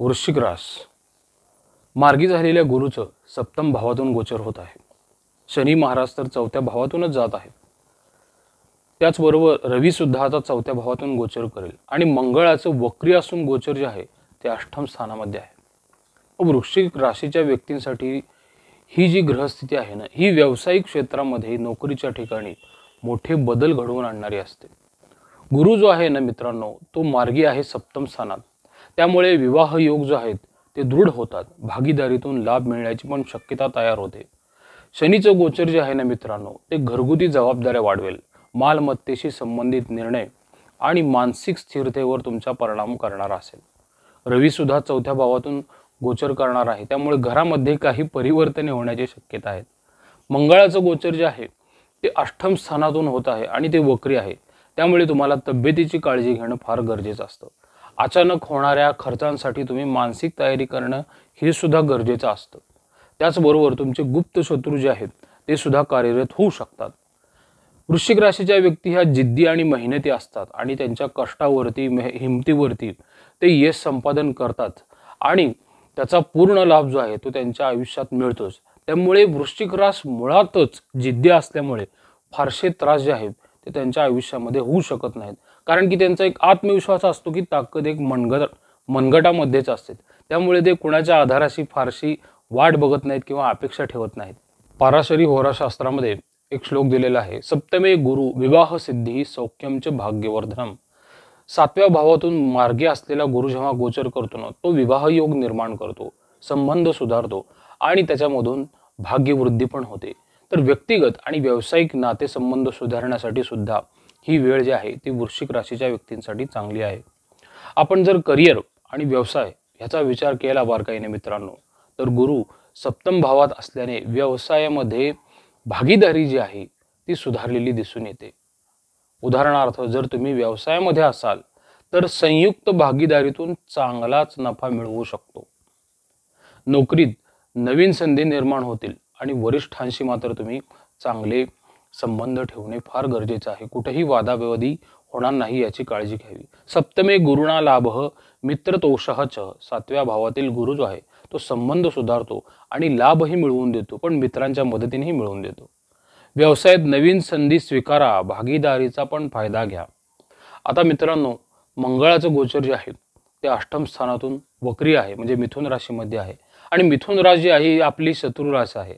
वृश्चिक रास मार्गी झालेल्या गुरुचं सप्तम भावातून गोचर होत आहे। शनी महाराज तर चौथ्या भावातूनच जात आहे। त्याचबरोबर रवी सुद्धा आता चौथ्या भावातून गोचर करेल आणि मंगळाचं वक्री असून गोचर जे आहे ते अष्टम स्थानामध्ये आहे। वृश्चिक राशीच्या व्यक्तींसाठी ही जी ग्रहस्थिती आहे ना, ही व्यावसायिक क्षेत्रामध्ये नोकरीच्या ठिकाणी मोठे बदल घडवून आणणारी असते। गुरु जो आहे ना मित्रांनो, तो मार्गी आहे सप्तम स्थानात, त्यामुळे विवाह योग जो आहेत ते दृढ होतात। भागीदारीतून लाभ मिळण्याची पण शक्यता तयार होते। शनीचं गोचर जे आहे ना मित्रांनो, ते घरगुती जबाबदाऱ्या वाढवेल, मालमत्तेशी संबंधित निर्णय आणि मानसिक स्थिरतेवर तुमचा परिणाम करणार असेल। रवी सुद्धा चौथ्या भावातून गोचर करणार आहे, त्यामुळे घरामध्ये काही परिवर्तन होण्याची शक्यता आहे। मंगळाचं गोचर जे आहे ते अष्टम स्थानातून होत आहे आणि ते वक्री आहे, त्यामुळे तुम्हाला तब्येतीची काळजी घेणं फार गरजेचं असतं। अचानक होणाऱ्या खर्चांसाठी तुम्ही मानसिक तयारी करणं हे सुद्धा गरजेचं असतं। त्याचबरोबर तुमचे गुप्त शत्रू जे आहेत ते सुद्धा कार्यरत होऊ शकतात। वृश्चिक राशीच्या व्यक्ती ह्या जिद्दी आणि मेहनती असतात आणि त्यांच्या कष्टावरती हिमतीवरती ते यश संपादन करतात आणि त्याचा पूर्ण लाभ जो आहे तो त्यांच्या आयुष्यात मिळतोच। त्यामुळे वृश्चिक रास मुळातच जिद्दी असल्यामुळे फारसे त्रास जे आहेत ते त्यांच्या आयुष्यामध्ये होऊ शकत नाहीत, कारण की त्यांचा एक आत्मविश्वास असतो की ताकद एक मनगटामध्येच असते। त्यामुळे ते कुणाच्या आधाराशी फारशी वाट बघत नाहीत किंवा अपेक्षा ठेवत नाहीत। पाराशरी होराशास्त्रामध्ये एक श्लोक दिलेला आहे, सप्तमे गुरु विवाह सिद्धी सौख्यमच भाग्यवर्धनम। सातव्या भावातून मार्गी असलेला गुरु जेव्हा गोचर करतो ना, तो विवाह योग निर्माण करतो, संबंध सुधारतो आणि त्याच्यामधून भाग्यवृद्धी पण होते। तर व्यक्तिगत आणि व्यावसायिक नातेसंबंध सुधारण्यासाठी सुद्धा ही वेळ जी आहे ती वृश्चिक राशीच्या व्यक्तींसाठी चांगली आहे। आपण जर करिअर आणि व्यवसाय ह्याचा विचार केला बारकाईने मित्रांनो, तर गुरु सप्तम भावात असल्याने व्यवसायामध्ये भागीदारी जी आहे ती सुधारलेली दिसून येते। उदाहरणार्थ जर तुम्ही व्यवसायामध्ये असाल तर संयुक्त भागीदारीतून चांगलाच नफा मिळवू शकतो। नोकरीत नवीन संधी निर्माण होतील आणि वरिष्ठांशी मात्र तुम्ही चांगले संबंध ठेवणे फार गरजेचे आहे। कुठेही वादाविवादी होणार नाही याची काळजी घ्यावी। सप्तमे गुरुणा लाभः मित्रतोषः च। सातव्या भावातील गुरु जो आहे तो संबंध सुधारतो आणि लाभही मिळवून देतो, पण मित्रांच्या मदतीनेही मिळवून देतो। व्यवसायात नवीन संधी स्वीकारा, भागीदारीचा पण फायदा घ्या। आता मित्रांनो, मंगळाचं गोचर जे आहे ते अष्टम स्थानातून वक्री आहे, म्हणजे मिथुन राशीमध्ये आहे आणि मिथुन राशी आहे ही आपली शत्रू राशी आहे।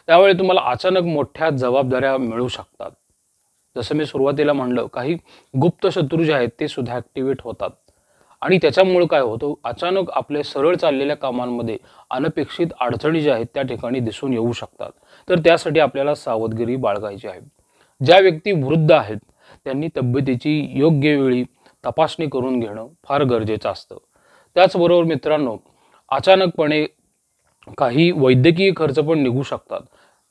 त्यामुळे तुम्हाला अचानक मोठ्या जबाबदाऱ्या मिळू शकतात। जसं मी सुरुवातीला म्हणलं, काही गुप्त शत्रू जे आहेत ते सुद्धा ॲक्टिवेट होतात आणि त्याच्यामुळे काय होतं, अचानक आपले सरळ चाललेल्या कामांमध्ये अनपेक्षित अडचणी ज्या आहेत त्या ठिकाणी दिसून येऊ शकतात। तर त्यासाठी आपल्याला सावधगिरी बाळगायची आहे। ज्या व्यक्ती वृद्ध आहेत त्यांनी तब्येतीची योग्य वेळी तपासणी करून घेणं फार गरजेचं असतं। त्याचबरोबर मित्रांनो, अचानकपणे काही वैद्यकीय खर्च पण निघू शकतात।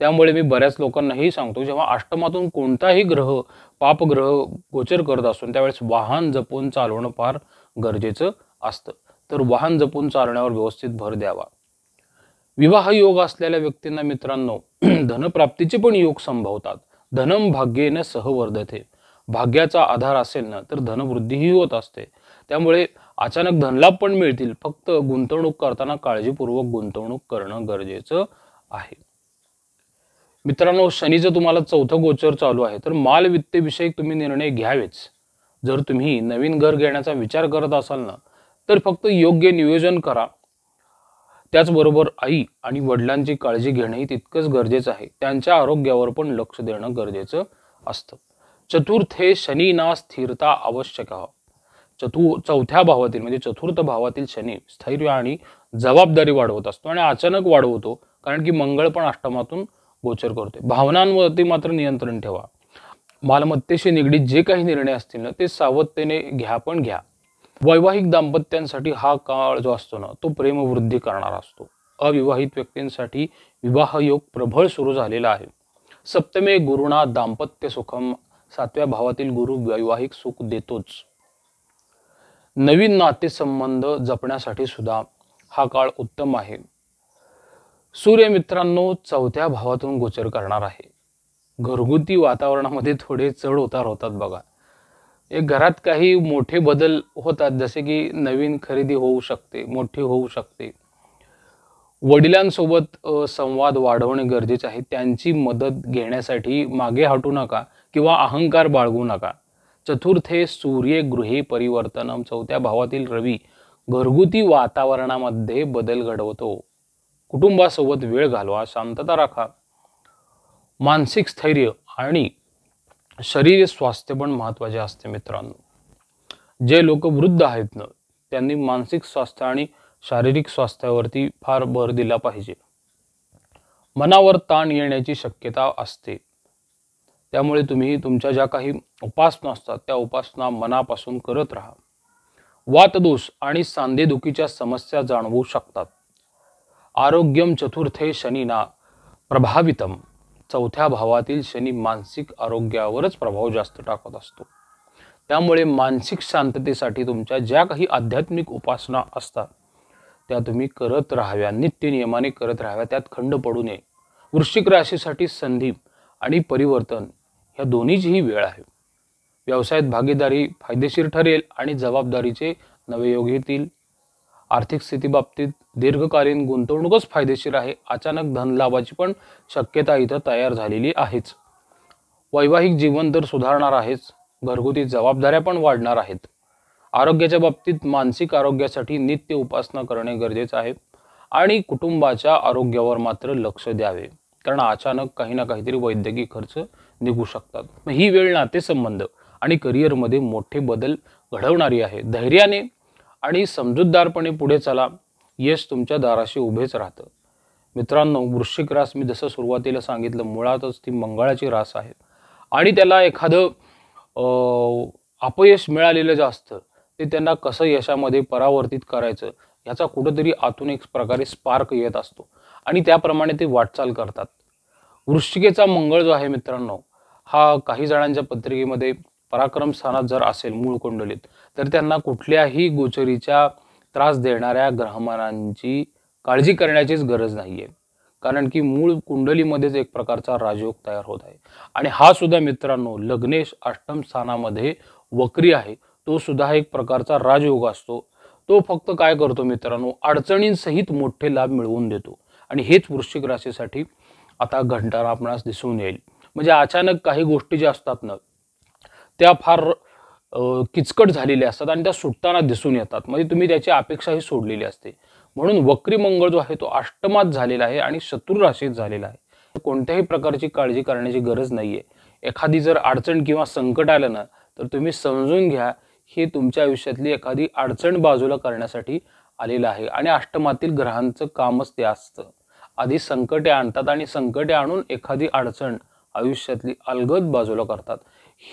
त्यामुळे मी बऱ्याच लोकांनाही सांगतो, जेव्हा अष्टमातून कोणताही ग्रह पापग्रह गोचर करत असून त्यावेळेस वाहन जपून चालवणं फार गरजेचं असतं। तर वाहन जपून चालण्यावर व्यवस्थित भर द्यावा। विवाह योग असलेल्या व्यक्तींना मित्रांनो धनप्राप्तीचे पण योग संभवतात। धनम भाग्येन सह वर्धते। भाग्याचा आधार असेल ना तर धनवृद्धीही होत असते। त्यामुळे अचानक धनलाभ पण मिळतील, फक्त गुंतवणूक करताना काळजीपूर्वक गुंतवणूक करणं गरजेचं आहे। मित्रांनो, शनीचं तुम्हाला चौथं गोचर चालू आहे, तर मालवित्तविषयक तुम्ही निर्णय घ्यावेच। जर तुम्ही नवीन घर घेण्याचा विचार करत असाल ना तर फक्त योग्य नियोजन करा। त्याचबरोबर आई आणि वडिलांची काळजी घेणंही तितकंच गरजेचं आहे। त्यांच्या आरोग्यावर पण लक्ष देणं गरजेचं असतं। चतुर्थे शनीना स्थिरता आवश्यक। चौथ्या भावातील म्हणजे चतुर्थ भावातील शनी स्थैर्य आणि जबाबदारी वाढवत असतो आणि अचानक वाढवतो, कारण की मंगळ पण अष्टमातून गोचर करते। भावनांवरती मात्र नियंत्रण ठेवा। मालमत्तेशी निगडीत जे काही निर्णय असतील ना ते सावधतेने घ्या। वैवाहिक दाम्पत्यांसाठी हा काळ जो असतो ना तो प्रेमवृद्धी करणारा असतो। अविवाहित व्यक्तींसाठी विवाह योग प्रबळ सुरू झालेला आहे। सप्तमे गुरुणा दाम्पत्य सुखम। सातव्या भावातील गुरु वैवाहिक सुख देतोच। नवीन नातेसंबंध जपण्यासाठी सुद्धा हा काळ उत्तम आहे। सूर्य मित्रांनो चौथ्या भावातून गोचर करणार आहे। घरगुती वातावरणामध्ये थोडे चढ उतार होतात बघा। एक घरात काही मोठे बदल होतात, जसे की नवीन खरेदी होऊ शकते, मोठी होऊ शकते. वडिलांसोबत संवाद वाढवणे गरजेचे आहे. त्यांची मदत घेण्यासाठी मागे हटू नका किंवा अहंकार बाळगू नका. चतुर्थे सूर्य गृहे परिवर्तनम. चौथ्या भावातील रवी घरगुती वातावरणामध्ये बदल घडवतो. कुटुंबासोबत वेळ घालवा, शांतता राखा. मानसिक स्थैर्य आणि शरीर स्वास्थ्य पण महत्त्वाचे असते मित्रांनो. जे लोक वृद्ध आहेत ना, त्यांनी मानसिक स्वास्थ्य आणि शारीरिक स्वास्थ्यावरती फार भर दिला पाहिजे. मनावर ताण येण्याची शक्यता असते, त्यामुळे तुम्ही तुमच्या ज्या काही उपासना असतात त्या उपासना मनापासून करत राहा. वातदोष आणि सांधेदुखीच्या समस्या जाणवू शकतात. आरोग्यम चतुर्थे शनीना प्रभावितम. चौथ्या भावातील शनी मानसिक आरोग्यावरच प्रभाव जास्त टाकत असतो. त्यामुळे मानसिक शांततेसाठी तुमच्या ज्या काही आध्यात्मिक उपासना असतात त्या तुम्ही करत राहाव्या, नित्य नियमाने करत राहाव्या, त्यात खंड पडू नये. वृश्चिक राशीसाठी संधी आणि परिवर्तन ह्या दोन्हीची ही वेळ आहे. व्यवसायात भागीदारी फायदेशीर ठरेल आणि जबाबदारीचे नवे योग येतील. आर्थिक स्थिती बाबतीत दीर्घकालीन गुंतवणूकच फायदेशीर आहे. अचानक धन लाभाची पण शक्यता इथं तयार झालेली आहेच. वैवाहिक जीवन तर सुधारणार आहेच. घरगुती जबाबदाऱ्या पण वाढणार आहेत. आरोग्याच्या बाबतीत मानसिक आरोग्यासाठी नित्य उपासना करणे गरजेचे आहे आणि कुटुंबाच्या आरोग्यावर मात्र लक्ष द्यावे, कारण अचानक काही ना काहीतरी वैद्यकीय खर्च निघू शकतात. ही वेळ नातेसंबंध आणि करिअरमध्ये मोठे बदल घडवणारी आहे. धैर्याने आणि समजूतदारपणे पुढे चला. यश तुमच्या दाराशी उभेच राहतं. मित्रांनो, वृश्चिक रास मी जसं सुरुवातीला सांगितलं, मुळातच ती मंगळाची रास आहे आणि त्याला एखादं अपयश मिळालेलं जे असतं ते त्यांना कसं यशामध्ये परावर्तित करायचं याचा कुठंतरी आतून एक प्रकारे स्पार्क येत असतो आणि त्याप्रमाणे ते वाटचाल करतात. वृश्चिकेचा मंगळ जो आहे मित्रांनो, हा काही जणांच्या पत्रिकेमध्ये पराक्रम स्थानात जर असेल मूळ कुंडलीत, तर त्यांना कुठल्याही गोचरीच्या त्रास देणाऱ्या ग्रहमानांची काळजी करण्याचीच गरज नाहीये, कारण की मूळ कुंडलीमध्येच एक प्रकारचा राजयोग तयार होत आहे. आणि हा सुद्धा मित्रांनो लग्नेश अष्टम स्थानामध्ये वक्री आहे. तो सुद्धा एक प्रकारचा राजयोग असतो. तो फक्त काय करतो मित्रांनो, अडचणींसहित मोठे लाभ मिळवून देतो आणि हेच वृश्चिक राशीसाठी आता घडताना आपणास दिसून येईल. म्हणजे अचानक काही गोष्टी ज्या असतात ना त्या फार किचकट झालेल्या असतात आणि त्या सुटताना दिसून येतात. म्हणजे तुम्ही त्याची अपेक्षाही सोडलेली असते. म्हणून वक्री मंगळ जो आहे तो अष्टमात झालेला आहे आणि शत्रू राशीत झालेला आहे. कोणत्याही प्रकारची काळजी करण्याची गरज नाहीये. एखादी जर अडचण किंवा संकट आलं ना तर तुम्ही समजून घ्या हे तुमच्या आयुष्यातली एखादी अडचण बाजूला करण्यासाठी आलेलं आहे आणि अष्टमातील ग्रहांचं कामच ते असतं. आधी संकटे आणतात आणि संकटे आणून एखादी अडचण आयुष्यातली अलगद बाजूला करतात.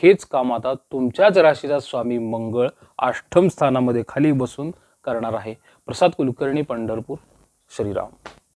हेच काम आता तुमच्याच राशीचा स्वामी मंगळ अष्टम स्थानामध्ये खाली बसून करणार आहे. प्रसाद कुलकर्णी, पंढरपूर. श्रीराम.